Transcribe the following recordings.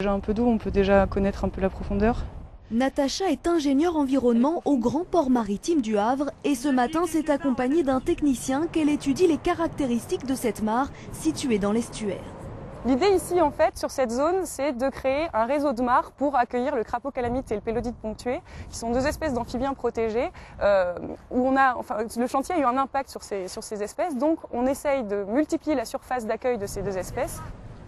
Déjà un peu d'eau, on peut déjà connaître un peu la profondeur. Natacha est ingénieure environnement au Grand Port Maritime du Havre et ce matin s'est accompagnée d'un technicien qu'elle étudie les caractéristiques de cette mare située dans l'estuaire. L'idée ici, en fait, sur cette zone, c'est de créer un réseau de mares pour accueillir le crapaud calamite et le pélodite ponctué, qui sont deux espèces d'amphibiens protégés, le chantier a eu un impact sur ces espèces, donc on essaye de multiplier la surface d'accueil de ces deux espèces.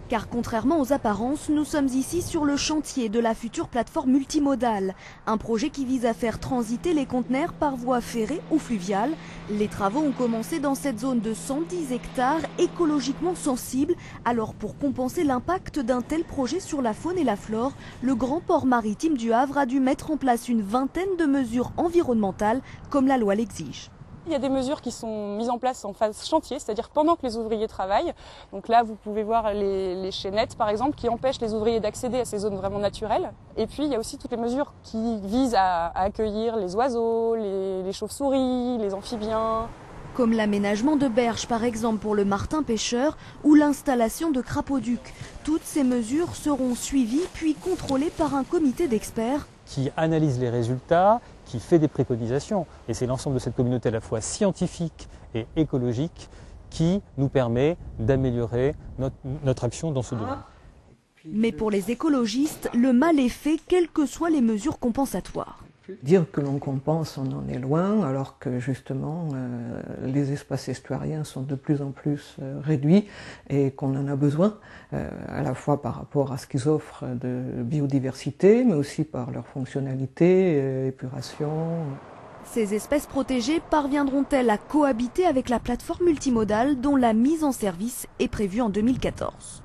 Car contrairement aux apparences, nous sommes ici sur le chantier de la future plateforme multimodale. Un projet qui vise à faire transiter les conteneurs par voie ferrée ou fluviale. Les travaux ont commencé dans cette zone de 110 hectares écologiquement sensible. Alors pour compenser l'impact d'un tel projet sur la faune et la flore, le Grand Port Maritime du Havre a dû mettre en place une vingtaine de mesures environnementales comme la loi l'exige. Il y a des mesures qui sont mises en place en phase chantier, c'est-à-dire pendant que les ouvriers travaillent. Donc là, vous pouvez voir les chaînettes, par exemple, qui empêchent les ouvriers d'accéder à ces zones vraiment naturelles. Et puis, il y a aussi toutes les mesures qui visent à accueillir les oiseaux, les chauves-souris, les amphibiens. Comme l'aménagement de berges, par exemple, pour le martin pêcheur ou l'installation de crapauducs. Toutes ces mesures seront suivies puis contrôlées par un comité d'experts qui analyse les résultats, qui fait des préconisations. Et c'est l'ensemble de cette communauté à la fois scientifique et écologique qui nous permet d'améliorer notre action dans ce domaine. Mais pour les écologistes, le mal est fait, quelles que soient les mesures compensatoires. Dire que l'on compense, on en est loin, alors que justement les espaces estuariens sont de plus en plus réduits et qu'on en a besoin, à la fois par rapport à ce qu'ils offrent de biodiversité, mais aussi par leur fonctionnalité, épuration. Ces espèces protégées parviendront-elles à cohabiter avec la plateforme multimodale dont la mise en service est prévue en 2014 ?